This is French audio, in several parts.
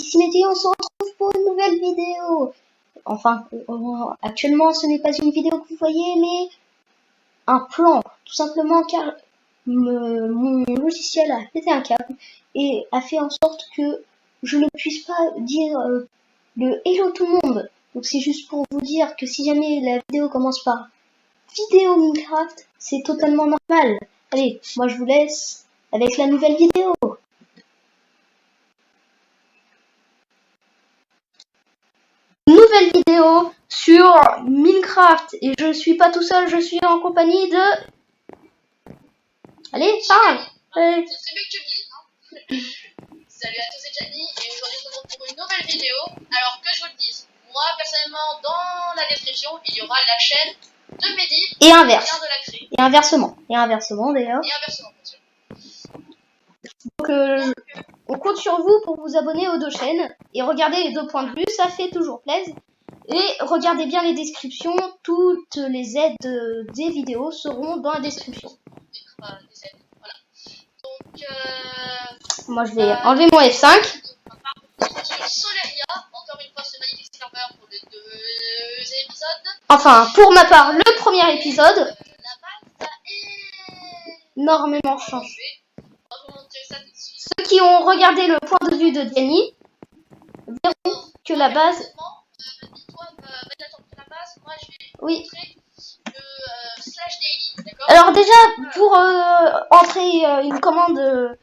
ici Météo, on se retrouve pour une nouvelle vidéo. Enfin, actuellement ce n'est pas une vidéo que vous voyez, mais un plan, tout simplement car mon logiciel a pété un câble et a fait en sorte que je ne puisse pas dire le hello tout le monde. Donc c'est juste pour vous dire que si jamais la vidéo commence par vidéo Minecraft, c'est totalement normal. Allez, moi je vous laisse avec la nouvelle vidéo. Nouvelle vidéo sur Minecraft et je ne suis pas tout seul, je suis en compagnie de... Allez, parle. C'est mieux que tu le dis, hein. Salut à tous, c'est Gianni et aujourd'hui je vous retrouve pour une nouvelle vidéo. Alors que je vous le dise, moi personnellement dans la description il y aura la chaîne de Mehdi et inverse. Vient de la créer. Et inversement. Et inversement d'ailleurs. Et inversement bien sûr. Donc on compte sur vous pour vous abonner aux deux chaînes et regardez les deux points de vue, ça fait toujours plaisir. Et regardez bien les descriptions, toutes les aides des vidéos seront dans la description. Voilà. Donc moi je vais enlever mon F5. Sur Solaria, encore une fois ce magnifique serveur pour les deux épisodes. Enfin, pour ma part, le premier épisode. La base a énormément changé. On va vous montrer ça tout de suite. Ceux qui ont regardé le point de vue de Gianni verront que la base... Toi, va t'attendre la base, moi je vais oui. montrer le slash daily, d'accord? Alors déjà, pour entrer une commande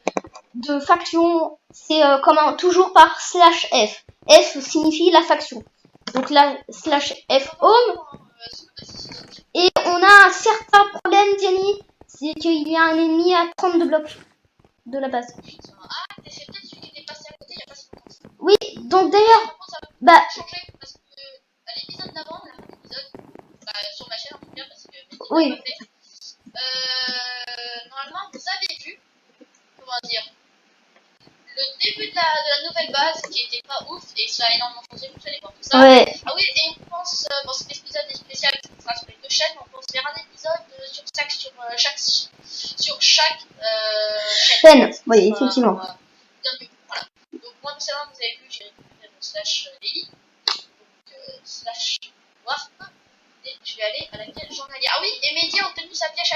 de faction, c'est toujours par slash F. F signifie la faction. Donc là, slash F home. Et on a un certain problème, Gianni, c'est qu'il y a un ennemi à 32 blocs de la base. Ah, c'est peut-être celui qui était passé à côté il y a pas si longtemps. Oui, donc d'ailleurs, bah... changé parce que à l'épisode d'avant, la fin d'épisode, sur ma chaîne en tout cas, parce que oui. normalement, vous avez vu, comment dire, le début de la nouvelle base qui était pas ouf et ça a énormément changé, vous allez voir tout ça. Ouais. Ah oui, et on pense, bon cet épisode est spécial, ça sera sur les deux chaînes, on pense faire un épisode sur chaque chaîne. Oui, effectivement. Voilà. Donc moi personnellement, vous avez vu, j'ai récupéré mon slash daily, donc slash warp, et je vais aller à la quête journalière. Ah oui, et Mehdi a obtenu sa pioche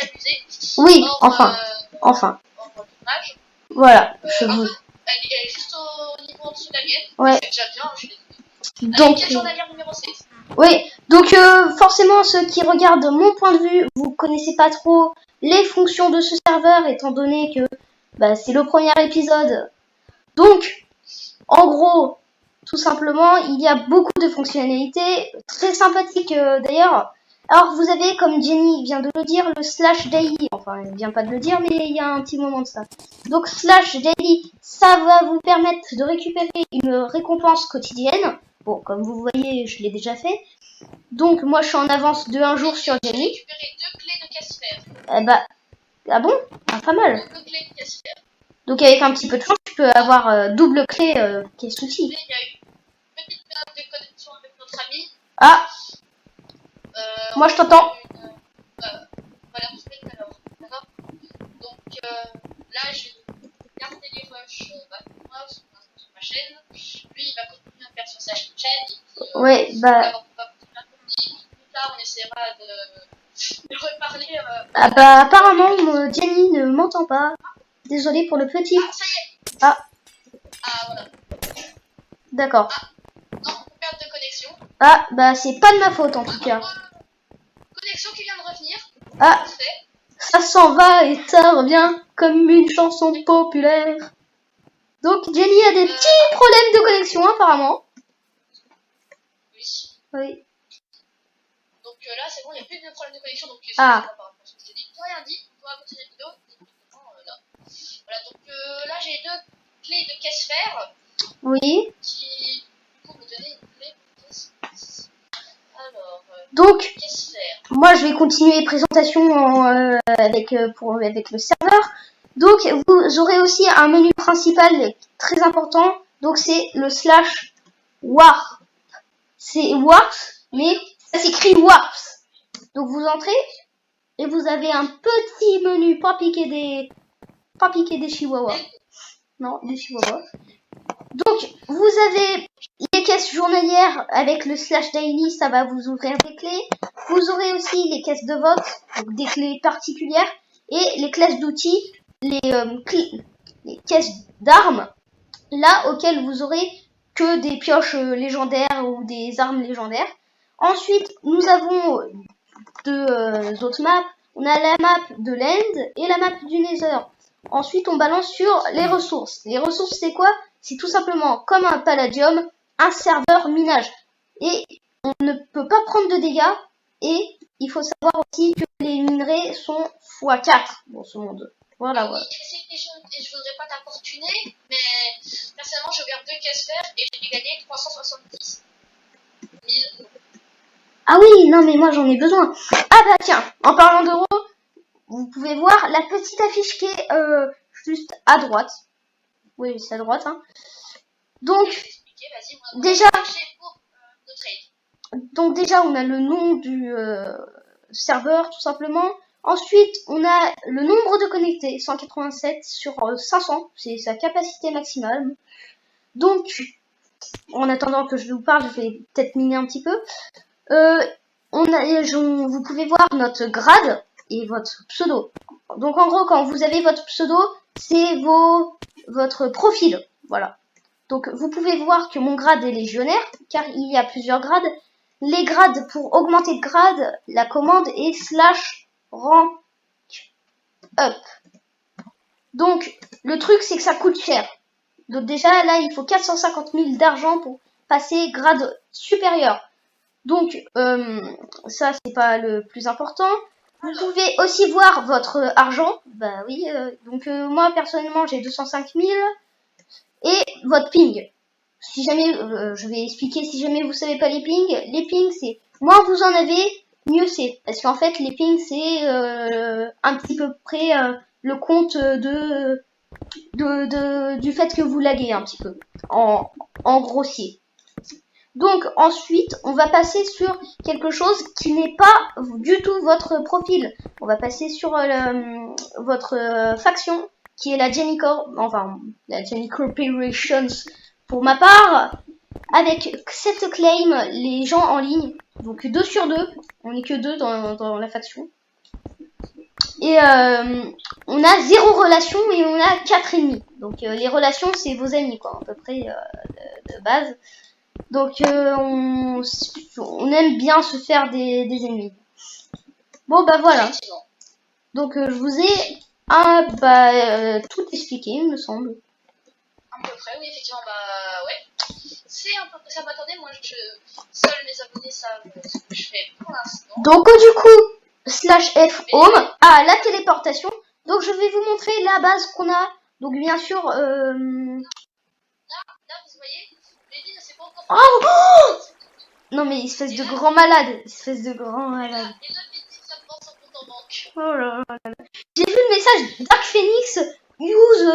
abusée. Oui, or, enfin. Hors tournage. Voilà, je vous... Elle est juste au niveau en dessous de la mienne. Ouais. C'est déjà bien, je l'ai dit. Donc, quelle journalière numéro 16. Oui, donc forcément ceux qui regardent mon point de vue, vous connaissez pas trop les fonctions de ce serveur étant donné que bah, c'est le premier épisode. Donc, en gros, tout simplement, il y a beaucoup de fonctionnalités très sympathiques d'ailleurs. Alors vous avez, comme Jenny vient de le dire, le slash daily. Enfin, elle vient pas de le dire, mais il y a un petit moment de ça. Donc slash daily, ça va vous permettre de récupérer une récompense quotidienne. Bon, comme vous voyez, je l'ai déjà fait. Donc moi je suis en avance de un jour sur Jenny. J'ai récupéré 2 clés de casse-fer. Eh bah, ah bon? Ah, pas mal. 2 clés de casse-fer. Donc avec un petit peu de chance, tu peux avoir double clé, quel souci. Il y a eu une petite période de connexion avec notre ami. Ah, moi je t'entends. On va les retrouver tout à l'heure, d'accord? Donc là j'ai gardé les rushs moi sur ma chaîne. Lui il va continuer à faire sur sa chaîne. Et puis, ouais, bah... on va continuer à communiquer. Plus tard on essaiera de reparler. Ah bah apparemment Jenny ne m'entend pas. Désolée pour le petit. Ah ça y est. Ah. Ah voilà. D'accord. Ah non, perte de connexion. Ah bah c'est pas de ma faute en tout cas. Connexion qui vient de revenir. Ah. Parfait. Ça s'en va et ça revient comme une chanson populaire. Donc Jenny a des petits problèmes de connexion apparemment. Oui. Oui. Donc là c'est bon, il n'y a plus de problème de connexion. Donc ah. Je t'ai dit, rien dit, on va continuer la vidéo. Là. Voilà, donc là j'ai 2 clés de caisse-fer. Oui. Qui du coup me donner une clé de caisse. Alors, donc, moi je vais continuer les présentations avec le serveur. Donc, vous aurez aussi un menu principal très important. Donc, c'est le slash warp. C'est warps, mais ça s'écrit warps. Donc, vous entrez et vous avez un petit menu, pas piquer des chihuahuas. Non, des chihuahuas. Donc, vous avez les caisses journalières avec le /daily, ça va vous ouvrir des clés. Vous aurez aussi les caisses de vote, donc des clés particulières, et les classes d'outils, les caisses d'armes, là auxquelles vous aurez que des pioches légendaires ou des armes légendaires. Ensuite, nous avons deux autres maps. On a la map de l'End et la map du Nether. Ensuite, on balance sur les ressources. Les ressources, c'est quoi? C'est tout simplement, comme un palladium, un serveur minage. Et on ne peut pas prendre de dégâts. Et il faut savoir aussi que les minerais sont x4 dans ce monde. Voilà, voilà. Et je voudrais pas t'importuner, mais personnellement, je regarde 2 caisses vertes et j'ai gagné 370 000. Ah oui, non mais moi j'en ai besoin. Ah bah tiens, en parlant d'euros, vous pouvez voir la petite affiche qui est juste à droite. Oui, c'est à droite. Hein. Donc, déjà, on a le nom du serveur, tout simplement. Ensuite, on a le nombre de connectés, 187 sur 500. C'est sa capacité maximale. Donc, en attendant que je vous parle, je vais peut-être miner un petit peu. Vous pouvez voir notre grade et votre pseudo. Donc en gros, quand vous avez votre pseudo, c'est votre profil. Voilà. Donc vous pouvez voir que mon grade est légionnaire, car il y a plusieurs grades. Les grades, pour augmenter de grade, la commande est /rank up. Donc le truc, c'est que ça coûte cher. Donc déjà là, il faut 450 000 d'argent pour passer grade supérieur. Donc, ça, c'est pas le plus important. Vous pouvez aussi voir votre argent. Bah oui, donc moi, personnellement, j'ai 205 000. Et votre ping. Si jamais, je vais expliquer si jamais vous savez pas les pings. Les pings, c'est moins vous en avez, mieux c'est. Parce qu'en fait, les pings, c'est un petit peu près le compte du fait que vous laguez un petit peu. En grossier. Donc ensuite, on va passer sur quelque chose qui n'est pas du tout votre profil. On va passer sur votre faction, qui est la Jenny Corporations pour ma part, avec cette claim, les gens en ligne. Donc 2 sur 2, on n'est que 2 dans la faction. Et on a 0 relation et on a 4 ennemis. Donc les relations, c'est vos amis, quoi, à peu près de base. Donc on aime bien se faire des ennemis. Bon bah voilà. Donc je vous ai tout expliqué, il me semble. À peu près, oui, effectivement, bah ouais. C'est un peu ça m'attendait, moi seuls mes abonnés savent ce que je fais pour l'instant. Donc du coup, /f home à la téléportation. Donc je vais vous montrer la base qu'on a. Donc bien sûr Là, vous voyez, Lady ne sait pas encore. Oh non mais espèce de grand malade. Et là, Lady, ça prend son compte en banque. Oh là là là. J'ai vu le message Dark Phoenix use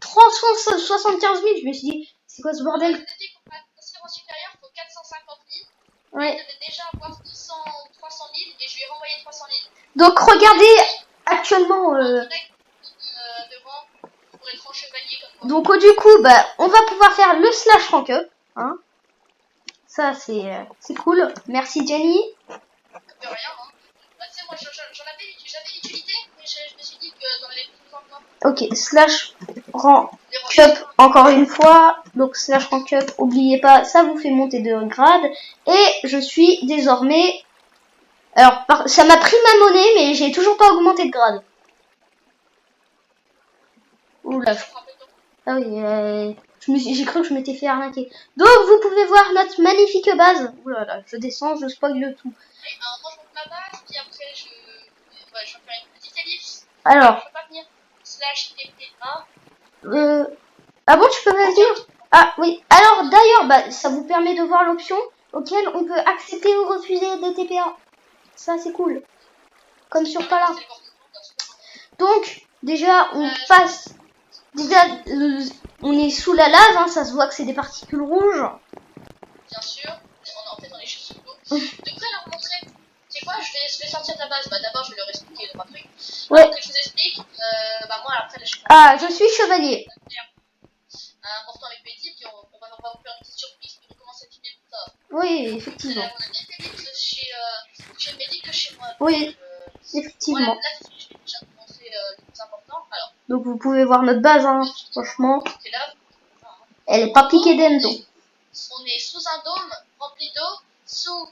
375 000. Je me suis dit, c'est quoi ce bordel? Pour serveur supérieur, il faut 450 000. Ouais. Il devait déjà avoir 300 000 et je lui ai renvoyé 300 000. Donc regardez actuellement. Devant pour être en chevalier comme moi. Donc du coup, bah, on va pouvoir faire le /rank up. Hein. Ça c'est cool. Merci Jenny. De rien, hein. Bah, tu sais, moi j'avais l'utilité, mais je me suis dit que t'en avais plus besoin que moi. Ok, /rank up encore une fois. Donc /rank up, oubliez pas, ça vous fait monter de grade. Et je suis désormais. Alors, ça m'a pris ma monnaie, mais j'ai toujours pas augmenté de grade. Oula. Ah oui, j'ai cru que je m'étais fait arnaquer. Donc, vous pouvez voir notre magnifique base. Oulala, je descends, je spoil le tout. Oui, alors moi je monte ma base, puis après je vais faire une petite ellipse. Alors. Je peux pas venir /TPA. Ah bon, tu peux venir? Ah oui. Alors, d'ailleurs, bah, ça vous permet de voir l'option auquel on peut accepter ou refuser des TPA. Ça, c'est cool. Comme sur Pala. Donc, déjà, on passe... Déjà, on est sous la lave, hein, ça se voit que c'est des particules rouges. Bien sûr, en fait on est juste sous l'eau. De près leur montrer, c'est quoi, je vais sortir de la base. Bah d'abord je vais leur expliquer le truc. Ouais. Alors que je vous explique, bah moi après là je suis... Ah, je suis chevalier. Important avec Betty, Oui, On effectivement. a bien fait vite chez Mehdi que chez moi. Oui, Voilà, effectivement. là tout de suite, je vais déjà commencer les plus importants. Alors, Donc vous pouvez voir notre base, hein. Franchement, c'est là. Hein. elle est pas piquée d'endo. On est sous un dôme rempli d'eau, sous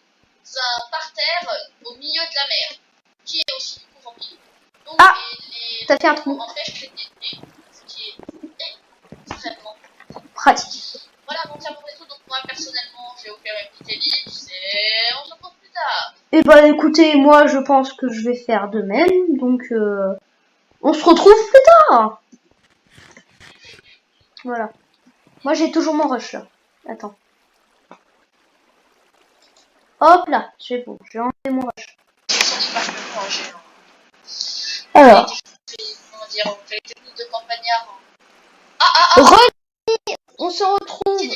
un parterre au milieu de la mer, qui est aussi du coup rempli d'eau. Donc, Ah, les t'as fait un trou. empêchent les déchets, ce qui est extrêmement Pratique. voilà, donc c'est à peu près tout. Donc moi personnellement, je vais vous faire une petite ellipse et on se retrouve plus tard. Eh ben écoutez, moi je pense que je vais faire de même. Donc on se retrouve plus tard. Voilà. Moi j'ai toujours mon rush là. Attends. Hop là, c'est bon, j'ai enlevé mon rush. J'ai senti pas le manger. Alors, Comment dire, on fait les techniques de campagnard. Ah on se retrouve.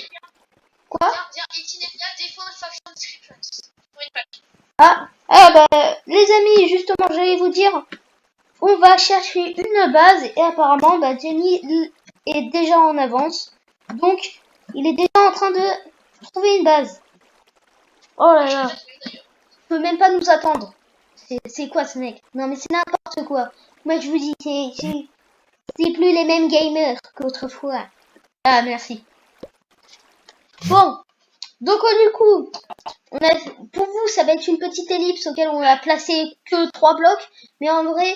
Quoi? Viens, Itinéria Default Faction Descriptions. Pour une page. Bah les amis, justement j'allais vous dire, on va chercher une base et apparemment bah Jenny est déjà en avance. Donc il est déjà en train de trouver une base. Oh là là, il peut même pas nous attendre. C'est quoi ce mec? Non mais c'est n'importe quoi. Moi je vous dis, c'est plus les mêmes gamers qu'autrefois. Ah merci. Bon, donc du coup, pour vous ça va être une petite ellipse auquel on a placé que 3 blocs, mais en vrai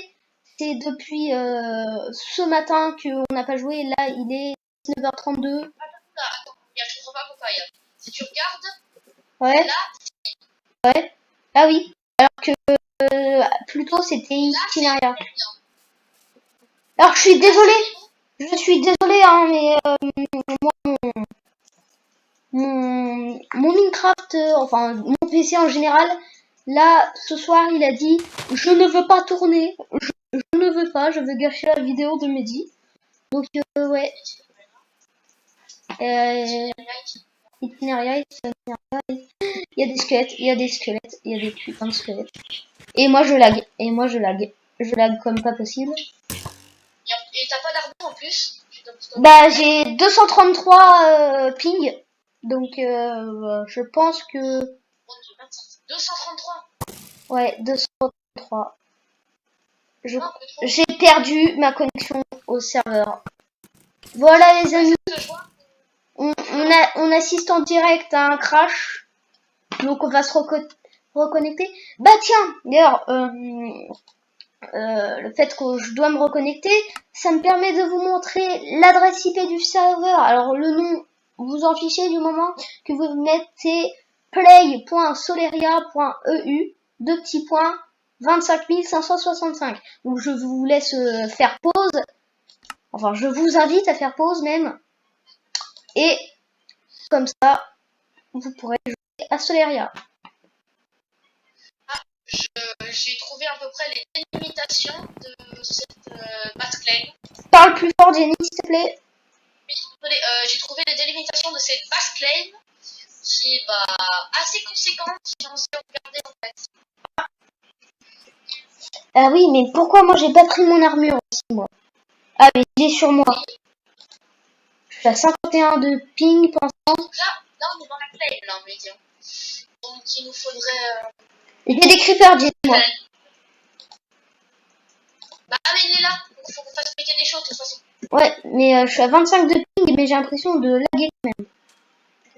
c'est depuis ce matin qu'on n'a pas joué. Là il est 19h32. Attends, je comprends pas pourquoi. Si tu regardes, Ouais. là, ouais. Ah oui. Alors que plutôt c'était Itinéria. Alors je suis désolée, hein, mais moi, mon Minecraft, enfin mon PC en général, là ce soir il a dit je ne veux pas tourner, je ne veux pas, je veux gâcher la vidéo de Mehdi. Donc ouais. Itinéria, il y a des squelettes, il y a des squelettes, il y a des putains de squelettes. Et moi je lag, je lag comme pas possible. Et t'as pas d'armure en plus? Bah j'ai 233 ping, donc je pense que... 233. Ouais, 233. J'ai perdu ma connexion au serveur. Voilà les amis, on assiste en direct à un crash, donc on va se reconnecter. Bah tiens, d'ailleurs, le fait que je dois me reconnecter, ça me permet de vous montrer l'adresse IP du serveur. Alors le nom, vous en fichez du moment que vous mettez play.soleria.eu, 2 petits points, 25 565. Donc je vous laisse faire pause. Enfin, je vous invite à faire pause même. Et comme ça, vous pourrez jouer à Soleria. J'ai trouvé à peu près les délimitations de cette base claim. Parle plus fort, Jenny, s'il te plaît. Oui, j'ai trouvé les délimitations de cette base claim qui est assez conséquente si on sait regarder en fait. Ah oui, mais pourquoi moi j'ai pas pris mon armure aussi, moi? Ah, mais il est sur moi. Je suis à 51 de ping, pensant. Donc là, on est dans la claim, là, on va dire. Donc il nous faudrait... J'ai des creepers, dis-moi. Bah, mais il est là. Il faut qu'on fasse péter des choses de toute façon. Ouais, mais je suis à 25 de ping, mais j'ai l'impression de laguer quand même.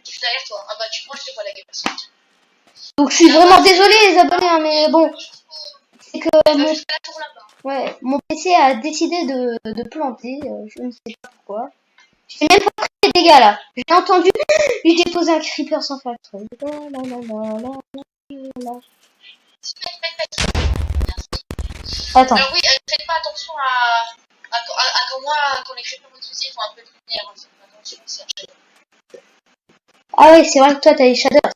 Je suis derrière toi. Ah bah, moi je te vois laguer parce que... Donc je suis vraiment désolée les abonnés, hein, mais bon. C'est que mon PC a décidé de planter, je ne sais pas pourquoi. Je n'ai même pas pris les dégâts là. J'ai entendu, j'ai déposé un creeper sans faire trop. Attends. Alors oui, faites pas attention à quand moi, quand les creepers utilisés font un peu de lumière. Attention, c'est un shader. Ah ouais, c'est vrai que toi t'as les shaders.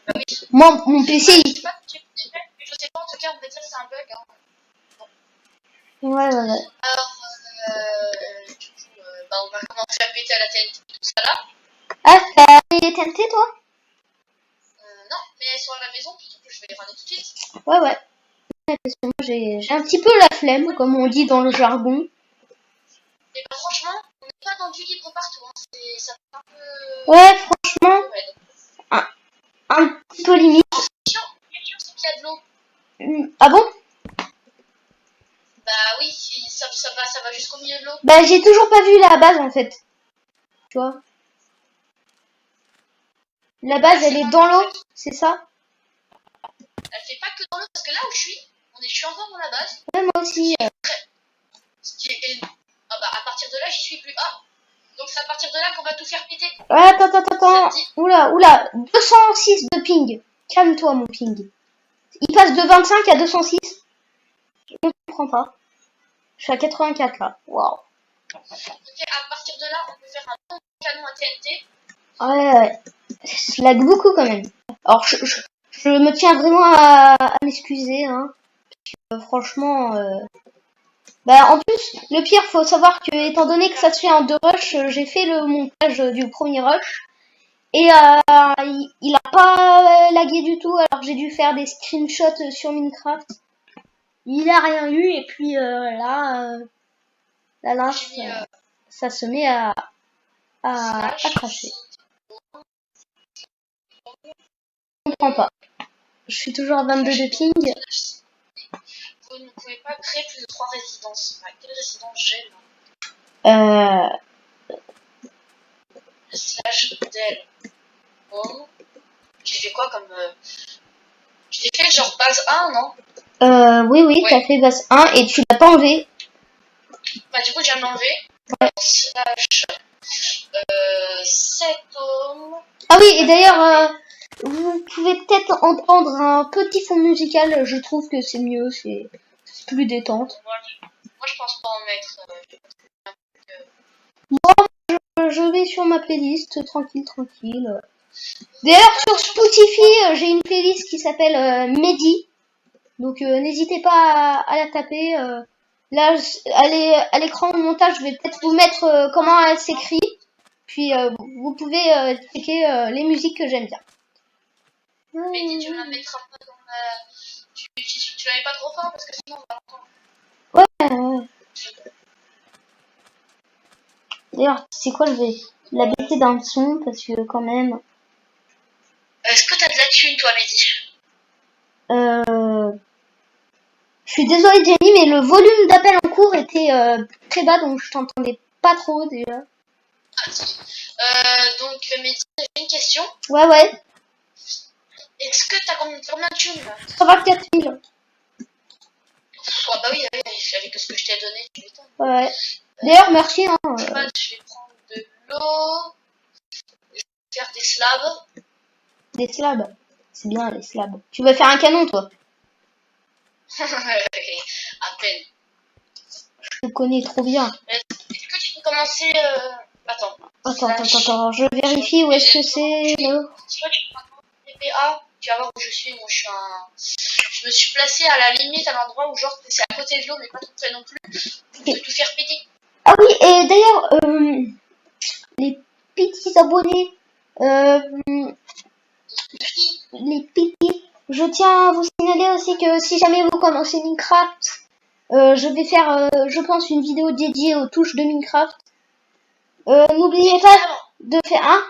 Bah oui. Moi, mon PC... je sais pas si tu mais je sais pas, en tout cas, on va dire que c'est un bug. Hein. Bon. Ouais. Alors, du coup, on va commencer à péter à la TNT, tout ça là. Ah, t'as les TNT toi? Non, mais elles sont à la maison, puis du coup, je vais les ramener tout de suite. Ouais. Parce que moi j'ai un petit peu la flemme, comme on dit dans le jargon. Et franchement, on n'est pas dans du libre partout. Hein. Ça fait un peu... Ouais, franchement. un petit peu limite. Question, c'est qu'il y a de l'eau. Ah bon? Bah oui, ça va jusqu'au milieu de l'eau. Bah j'ai toujours pas vu la base en fait. Tu vois? La base elle est dans l'eau, c'est ça? Elle fait pas que dans l'eau, parce que là où je suis encore dans la base. Ouais, moi aussi. Ah bah à partir de là, j'y suis plus. Ah, donc c'est à partir de là qu'on va tout faire péter. Ouais, attends. Oula. 206 de ping. Calme-toi, mon ping. Il passe de 25 à 206. Je ne comprends pas. Je suis à 84 là. Waouh. Ok, à partir de là, on peut faire un bon canon à TNT. Ouais. Je lag beaucoup quand même. Alors, je me tiens vraiment à m'excuser. Hein. Franchement... Bah, en plus, le pire, faut savoir que, étant donné que ça se fait en 2 rushs, j'ai fait le montage du premier rush. Et il a pas lagué du tout, alors j'ai dû faire des screenshots sur Minecraft. Il a rien eu, et puis là, ça se met à cracher. Je comprends pas. Je suis toujours à 22 de ping. Vous ne pouvez pas créer plus de 3 résidences. Quelle résidence j'ai là? Slash del home. J'ai fait quoi comme... J'ai fait genre base 1, non? Oui, Ouais. t'as fait base 1 et tu l'as pas enlevé. Bah du coup, j'ai enlevé. Ouais. Slash set home. Ah oui, et d'ailleurs, vous pouvez peut-être entendre un petit fond musical. Je trouve que c'est mieux, c'est plus détente. Moi, je pense pas en mettre. Je vais sur ma playlist, tranquille. D'ailleurs, sur Spotify, j'ai une playlist qui s'appelle Mehdi. Donc, n'hésitez pas à la taper. Là, à l'écran au montage, je vais peut-être vous mettre comment elle s'écrit. Puis, vous pouvez checker les musiques que j'aime bien. Mais tu la mettras pas dans la... Tu la mets pas trop fort parce que sinon on va l'entendre. Ouais. D'ailleurs, c'est quoi, je vais la baisser d'un son parce que quand même... Est-ce que t'as de la thune, toi, Mehdi? Je suis désolée, Jenny, mais le volume d'appel en cours était très bas, donc je t'entendais pas trop déjà. Ah, si. Donc, Mehdi, j'ai une question. Ouais. Est-ce que t'as combien de thunes là? 124 000. Oh, bah oui, avec ce que je t'ai donné, tu m'étonnes. Ouais. D'ailleurs, merci. Hein, je vais prendre de l'eau. Je vais faire des slabs. Des slabs. C'est bien, les slabs. Tu vas faire un canon, toi? À peine. Je te connais trop bien. Est-ce que tu peux commencer... Attends, je vérifie où est-ce que c'est. Si toi tu prends TPA, tu vas voir où je suis. Moi je me suis placé à la limite, à l'endroit où genre c'est à côté de l'eau, mais pas trop près non plus. Pour te tout faire péter. Ah oui, et d'ailleurs, les petits abonnés, les petits, je tiens à vous signaler aussi que si jamais vous commencez Minecraft, je vais faire, je pense, une vidéo dédiée aux touches de Minecraft. N'oubliez pas de faire un.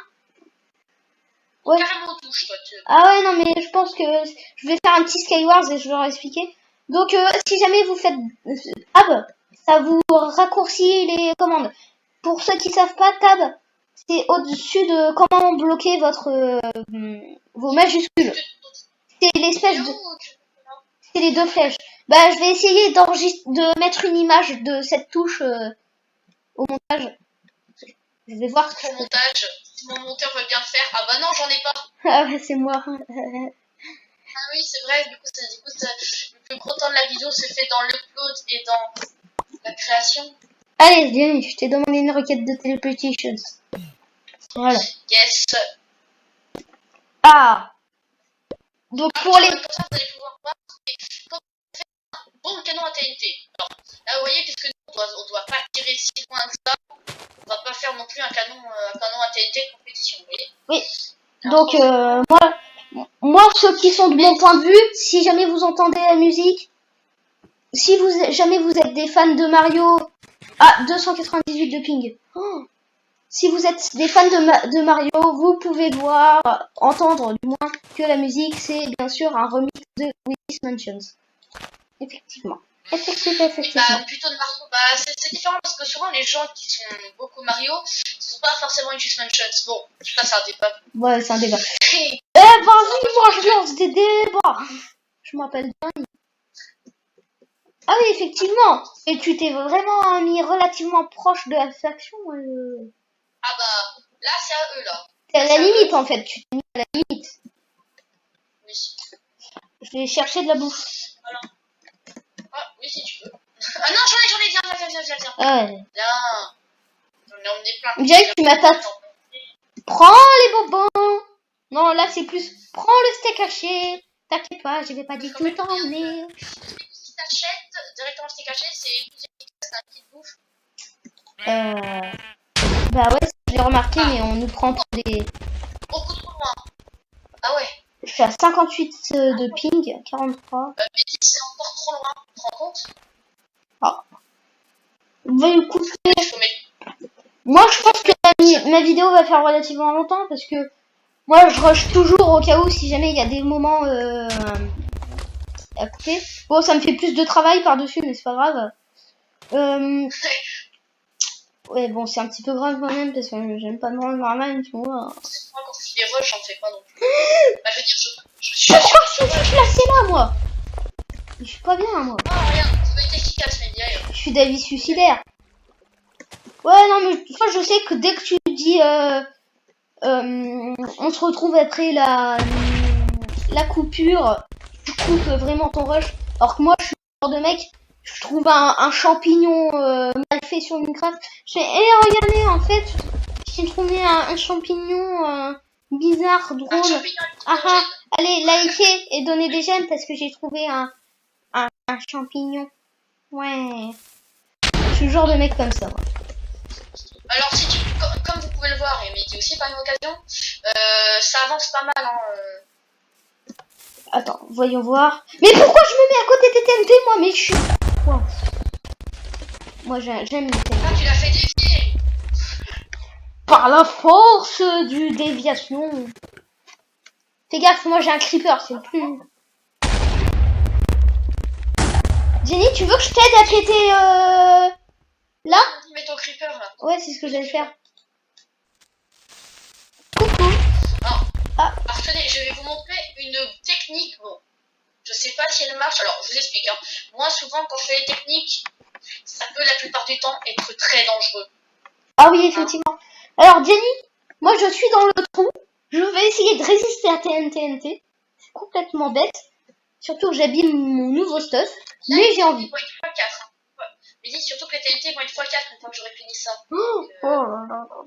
Ouais. Carrément touche, toi. Ah ouais, non, mais je pense que je vais faire un petit Skywars et je vais leur expliquer. Donc, si jamais vous faites tab, ça vous raccourcit les commandes. Pour ceux qui savent pas, tab, c'est au-dessus de comment bloquer vos majuscules. C'est l'espèce de... C'est les 2 flèches. Bah, je vais essayer de mettre une image de cette touche au montage. Je vais voir. Au montage, si mon monteur veut bien le faire. Ah bah non, j'en ai pas. Ah ouais, c'est moi. Ah oui, c'est vrai, du coup, le plus gros temps de la vidéo se fait dans l'upload et dans la création. Allez, Jenny, je t'ai demandé une requête de teleportation. Voilà. Yes. Ah. Donc pour les... Comme ça, vous allez pouvoir voir comment on fait un bon canon à TNT. Alors, là, vous voyez, puisque nous, on doit pas tirer si loin que ça, on va pas faire non plus un canon à TNT de compétition, vous voyez. Oui. Donc, moi, ceux qui sont de mon point de vue, si jamais vous entendez la musique, si jamais vous êtes des fans de Mario... Ah, 298 de ping. Oh, Si vous êtes des fans de Mario, vous pouvez voir, entendre du moins que la musique c'est bien sûr un remix de Luigi's Mansion. Effectivement. Effectivement. Bah, plutôt de Mario, bah, c'est différent parce que souvent les gens qui sont beaucoup Mario, ce sont pas forcément Luigi's Mansion. Bon, ça c'est un débat. Ouais, c'est un débat. Vas-y, moi je lance des débats. Je m'appelle Johnny. Ah oui, effectivement. Et tu t'es vraiment mis relativement proche de la faction. Ah bah, là c'est à eux là. T'es à la limite en fait. Tu t'es mis à la limite. Oui. Je vais chercher de la bouffe. Voilà. Ah, oui, si tu veux. Ah non, j'en ai, viens. Ah ouais. Viens. J'en ai emmené plein. On dirait que tu m'attaques. Prends les bonbons. Non, là c'est plus. Prends le steak haché. T'inquiète pas, je vais pas du tout t'emmener. Si t'achètes directement le steak haché, c'est plus efficace, c'est un kit de bouffe. Bah ouais, j'ai remarqué, mais on nous prend pour des. Beaucoup trop loin. Ah ouais. Je suis à 58 de ping, 43. Mais si c'est encore trop loin, tu te rends compte? Veuillez couper. Il faut mettre. Moi, je pense que ma vidéo va faire relativement longtemps parce que moi, je rush toujours au cas où si jamais il y a des moments à couper. Bon, ça me fait plus de travail par-dessus, mais c'est pas grave. Ouais, bon, c'est un petit peu grave quand même parce que j'aime pas me rendre normal, tu vois. Moi, quand je fais des rushs, j'en fais pas non plus. Bah, je veux dire, je suis. Pourquoi je suis placé là, moi? Je suis pas bien, moi. Ah, rien, ça va être efficace, mais bien. Je suis d'avis suicidaire. Ouais, non, mais enfin, je sais que dès que tu dis on se retrouve après la coupure, tu coupes vraiment ton rush. Alors que moi, je suis le genre de mec, je trouve un champignon mal fait sur Minecraft. Je fais, regardez, en fait, j'ai trouvé un champignon bizarre, drôle. Un champignon. Allez, likez et donnez des j'aime parce que j'ai trouvé un champignon. Ouais. Je suis le genre de mec comme ça, moi. Alors, si tu, comme vous pouvez le voir, et Mehdi aussi par une occasion, ça avance pas mal. Hein, Attends, voyons voir. Mais pourquoi je me mets à côté des TNT, moi? Mais je suis. Wow. Moi, j'aime les TNT. Ah, tu l'as fait dévier. Par la force du déviation. Fais gaffe, moi j'ai un creeper, c'est le plus. Jenny, tu veux que je t'aide à péter là? Mets ton creeper là. Ouais, c'est ce que j'allais faire. Alors, tenez, je vais vous montrer une technique. Bon, je sais pas si elle marche. Alors, je vous explique. Hein. Moi, souvent, quand je fais les techniques, ça peut la plupart du temps être très dangereux. Ah oui, effectivement. Alors, Jenny, moi je suis dans le trou. Je vais essayer de résister à TNT. C'est complètement bête. Surtout que j'abîme mon nouveau stuff. Mais j'ai envie. Ils vont être x4. Ouais. Mais dis surtout que les TNT vont être x4 une fois que j'aurai fini ça. Oh là là là.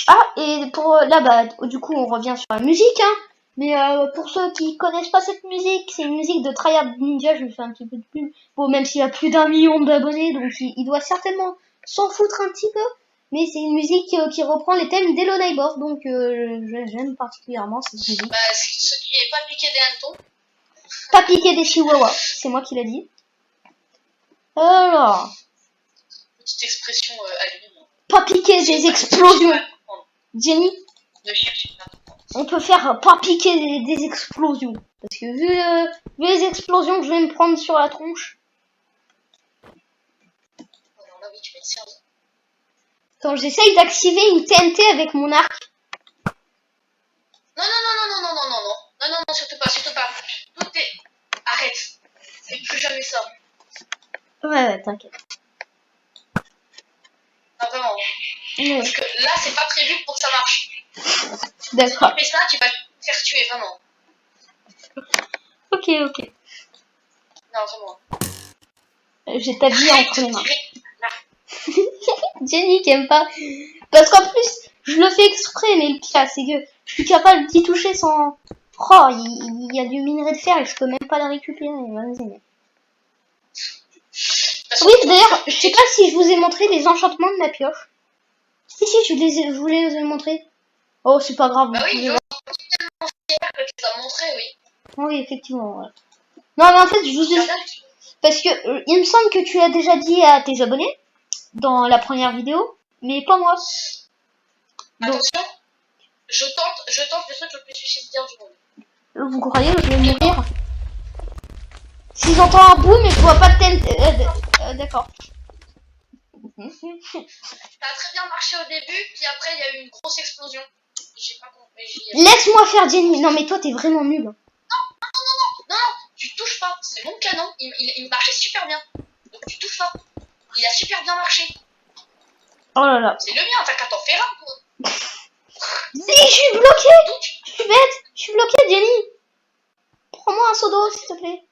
Ah, et pour là, bah, du coup, on revient sur la musique, hein. Mais pour ceux qui connaissent pas cette musique, c'est une musique de Tryhard Ninja. Je lui fais un petit peu de pub. Bon, même s'il a plus d'1 million d'abonnés, donc il doit certainement s'en foutre un petit peu. Mais c'est une musique qui reprend les thèmes d'Hello Neighbor, donc j'aime particulièrement cette musique. Bah, ce qui est pas piqué des hannetons. Pas piquer des chihuahuas, c'est moi qui l'ai dit. Alors. Petite expression à lui. Pas piquer des explosions. Jenny, on peut faire pas piquer des explosions. Parce que vu les explosions que je vais me prendre sur la tronche. Alors là, oui, tu vas être servi. Quand j'essaye d'activer une TNT avec mon arc. Non, surtout pas. Tout est. Arrête. Fais plus jamais ça. Ouais, t'inquiète. Non, vraiment. Ouais. Parce que là, c'est pas prévu pour que ça marche. D'accord. Si tu fais ça, tu vas te faire tuer, vraiment. Ok. Non, vraiment. J'ai ta vie entre les mains. Jenny qui aime pas. Parce qu'en plus, je le fais exprès, mais le pire, c'est que je suis capable d'y toucher sans. Oh, il y a du minerai de fer et je peux même pas le récupérer. Vas-y. Oui, d'ailleurs, je sais pas si je vous ai montré les enchantements de ma pioche. Si, je vous les ai montrés. Oh, c'est pas grave. Bah oui, je suis tellement fière que tu l'as montré, oui. Oui, effectivement. Ouais. Non, mais en fait, je vous ai. Parce que il me semble que tu as déjà dit à tes abonnés dans la première vidéo, mais pas moi. Donc, Attention, je tente le truc le plus suicidaire du monde. vous croyez que je vais mourir? Si j'entends un boom, mais je vois pas de tête. D'accord. Ça a très bien marché au début, puis après il y a eu une grosse explosion. J'ai pas compris. Laisse-moi faire Jenny. Non mais toi t'es vraiment nul. Non, tu touches pas. C'est mon canon, il marchait super bien. Donc tu touches pas. Il a super bien marché. Oh là là. C'est le mien, t'as qu'à t'en faire un, quoi. Si, je suis bloqué. Je suis bête. Je suis bloqué, Jenny. Prends-moi un seau d'eau, s'il te plaît.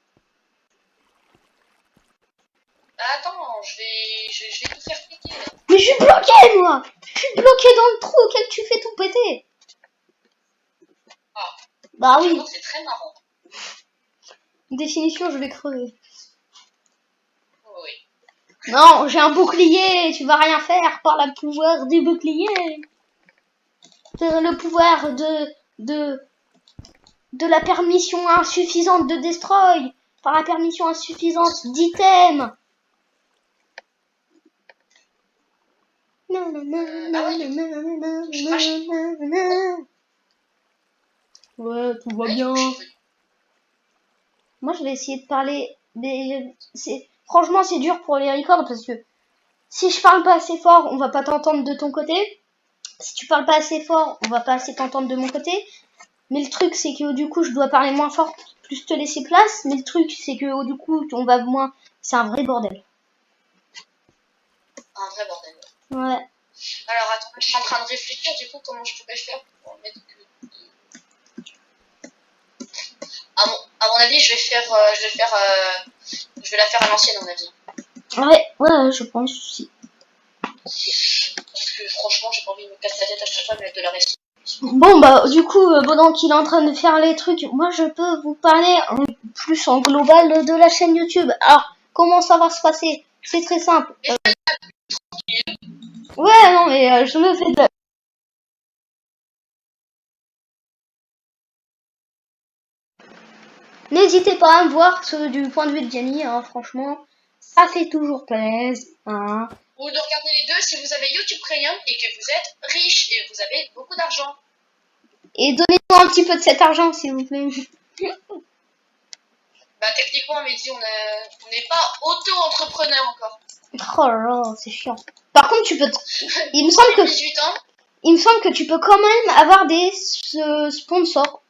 Attends, je vais tout faire péter là. Mais je suis bloqué, moi. Je suis bloqué dans le trou auquel tu fais tout péter. Ah. Bah oui. C'est très marrant. Définition, je vais crever. Oh, oui. Non, j'ai un bouclier. Tu vas rien faire par le pouvoir du bouclier. Le pouvoir de la permission insuffisante de destroy. Par la permission insuffisante d'item. Ouais, tout va bien. Moi, je vais essayer de parler franchement, c'est dur pour les records parce que si je parle pas assez fort, on va pas t'entendre de ton côté. Si tu parles pas assez fort, on va pas assez t'entendre de mon côté. Mais le truc, c'est que du coup, je dois parler moins fort, plus te laisser place. Mais le truc, c'est que du coup, on va moins. C'est un vrai bordel. Un vrai bordel. Ouais. Alors attends, je suis en train de réfléchir du coup comment je pourrais faire pour mettre que. À mon avis, je vais la faire à l'ancienne, à mon avis. Ouais, je pense aussi. Parce que franchement, j'ai pas envie de me casser la tête à chaque fois de mettre de la restriction. Bon, bah, du coup, pendant qu'il est en train de faire les trucs, moi, je peux vous parler plus en global de la chaîne YouTube. Alors, comment ça va se passer? C'est très simple. Ouais, non, mais je me fais de la... N'hésitez pas à me voir du point de vue de Jenny, hein, franchement, ça fait toujours plaisir. Hein. Ou de regarder les deux si vous avez YouTube Premium et que vous êtes riche et vous avez beaucoup d'argent. Et donnez-moi un petit peu de cet argent, s'il vous plaît. Bah, techniquement, Mehdi, on n'est pas auto-entrepreneur encore. Oh là là, c'est chiant. Par contre, tu peux... Il me semble que... 18 ans. Il me semble que tu peux quand même avoir des sponsors.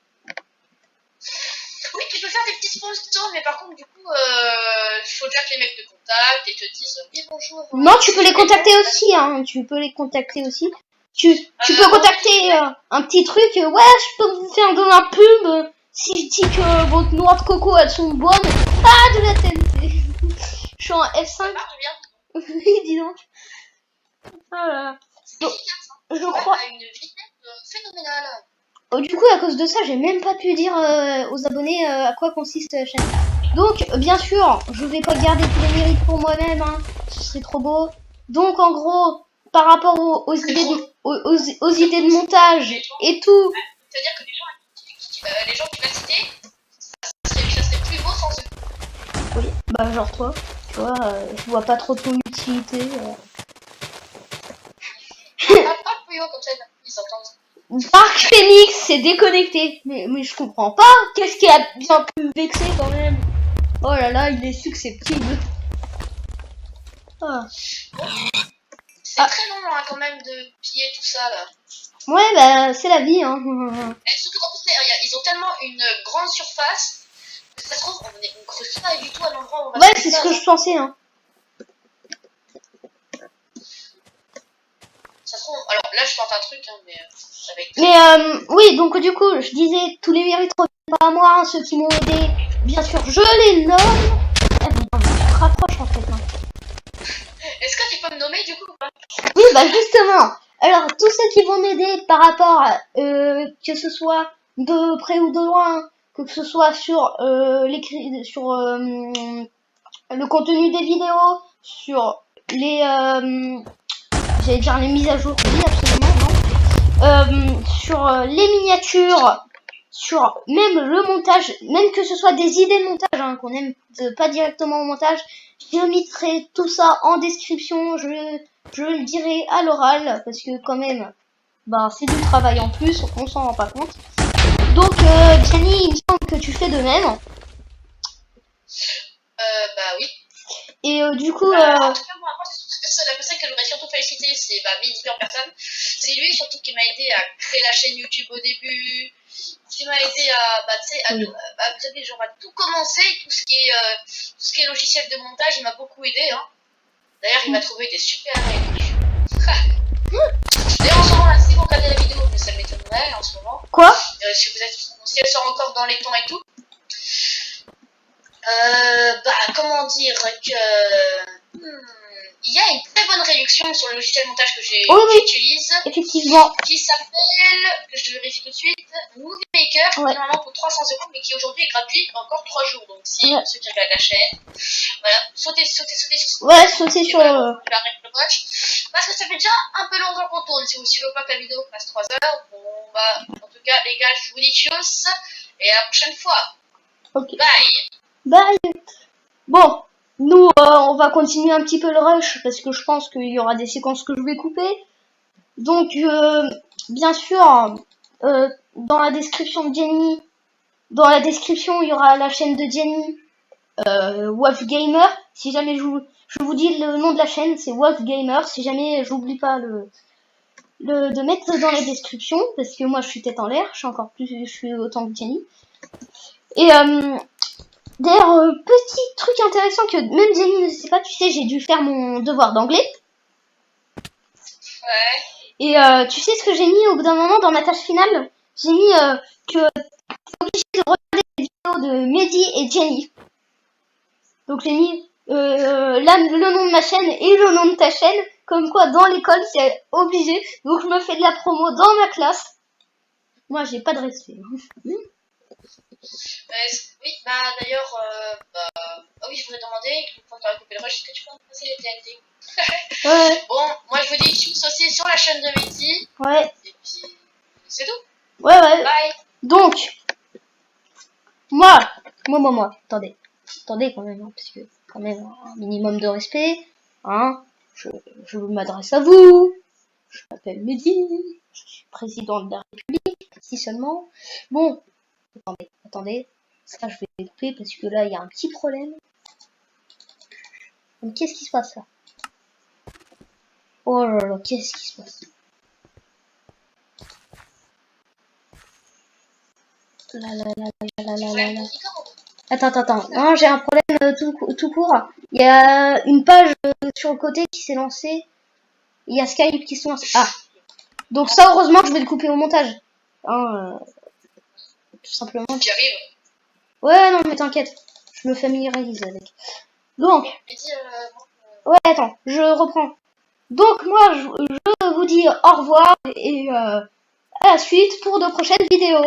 Oui, tu peux faire des petits sponsors, mais par contre, du coup, il faut déjà que les mecs te contactent et te disent oui, bonjour. Non, tu peux les contacter aussi, hein. Tu peux les contacter aussi. Tu peux contacter un petit truc. Ouais, je peux vous faire de la pub si je dis que vos noix de coco, elles sont bonnes. Ah, de la TNT. Je suis en F5. Ça marche bien. Oui, dis donc. Voilà. Donc, je crois... À une vitesse phénoménale. Oh, du coup, à cause de ça, j'ai même pas pu dire aux abonnés à quoi consiste la chaîne. Donc, bien sûr, je vais pas garder tous les mérites pour moi-même, hein. Ce serait trop beau. Donc, en gros, par rapport aux idées de montage et tout. C'est-à-dire que les gens que tu vas citer, ça serait plus beau sans eux. Oui, bah genre toi, tu vois, je vois pas trop ton utilité. Pas Puyo comme ça, ils s'entendent. Dark Phoenix s'est déconnecté. Mais je comprends pas. Qu'est-ce qui a bien pu vexer quand même? Oh là là, il est susceptible. Ah. C'est très long hein, quand même de piller tout ça là. Ouais, bah c'est la vie. Hein. Et surtout qu'en plus, ils ont tellement une grande surface que ça se trouve, on ne creuse pas du tout à l'endroit où on va. Ouais, c'est ce que je pensais. Hein. Ça se trouve, alors là je tente un truc, hein, mais oui, donc du coup, je disais, tous les mérites reviennent pas à moi, hein, ceux qui m'ont aidé, bien sûr, je les nomme. Eh ben, tu te rapproches en fait. Hein. Est-ce que tu peux me nommer du coup ou pas? Oui, bah justement. Alors, tous ceux qui vont m'aider par rapport à, que ce soit de près ou de loin, que ce soit sur sur le contenu des vidéos, sur les j'allais dire les mises à jour, oui absolument, non. Sur les miniatures sur même le montage, même que ce soit des idées de montage, hein, qu'on aime pas directement au montage, je mettrai tout ça en description, je le dirai à l'oral, parce que quand même, bah, c'est du travail en plus, on s'en rend pas compte. Donc, Gianni, il me semble que tu fais de même. Bah oui. Et du coup, En tout cas, moi, la personne que j'aurais surtout félicité, c'est Mehdi en personne. C'est lui surtout qui m'a aidé à créer la chaîne YouTube au début, qui m'a aidé à, genre, à tout commencer, tout ce qui est logiciel de montage, il m'a beaucoup aidé. Hein. D'ailleurs, il m'a trouvé des super réductions. D'ailleurs, en ce moment, là, si vous regardez la vidéo, mais ça m'étonnerait en ce moment. quoi? Si elle sort encore dans les temps et tout. Comment dire que il y a une très bonne réduction sur le logiciel de montage que j'utilise, effectivement, qui s'appelle, que je vérifie tout de suite, Movie Maker, qui normalement coûte 300 €, mais qui aujourd'hui est gratuit encore 3 jours. Donc si ceux qui regardent la chaîne, voilà, sautez sur la gauche, parce que ça fait déjà un peu longtemps qu'on tourne. Si vous suivez pas que la vidéo passe 3 heures, bon bah en tout cas les gars, je vous dis tchuss et à la prochaine fois. Okay. Bye. Bon, nous, on va continuer un petit peu le rush, parce que je pense qu'il y aura des séquences que je vais couper. Donc, bien sûr, dans la description de Jenny, il y aura la chaîne de Jenny, Wolf Gamer. Si jamais je vous dis le nom de la chaîne, c'est Wolf Gamer. Si jamais j'oublie pas de mettre dans la description, parce que moi je suis tête en l'air, je suis autant que Jenny. Et d'ailleurs, petit truc intéressant que même Jenny ne sait pas, tu sais, j'ai dû faire mon devoir d'anglais. Ouais. Et tu sais ce que j'ai mis au bout d'un moment dans ma tâche finale? J'ai mis que t'es obligé de regarder les vidéos de Mehdi et Jenny. Donc j'ai mis là le nom de ma chaîne et le nom de ta chaîne, comme quoi dans l'école c'est obligé. Donc je me fais de la promo dans ma classe. Moi j'ai pas de respect. Oui, d'ailleurs, oui, je voulais demander, quand tu as coupé le rush, est-ce que tu peux me passer les TNT? Ouais. Bon, moi je vous dis tchuss aussi sur la chaîne de Mehdi. Ouais. Et puis, c'est tout. Ouais. Bye. Donc, moi, attendez quand même, hein, parce que quand même un minimum de respect, hein. Je m'adresse à vous. Je m'appelle Mehdi. Je suis président de la République, si seulement. Bon, attendez. Ça, je vais couper parce que là, il y a un petit problème. Donc, qu'est-ce qui se passe là? Oh là là, qu'est-ce qui se passe? Là. Attends. Non, j'ai un problème tout court. Il y a une page sur le côté qui s'est lancée. Il y a Skype qui se lance. Ah. Donc ça, heureusement, je vais le couper au montage. Hein, tout simplement. J'y arrive. Ouais, non, mais t'inquiète. Je me familiarise avec. Donc. Ouais, attends, je reprends. Donc moi, je vous dis au revoir et à la suite pour de prochaines vidéos.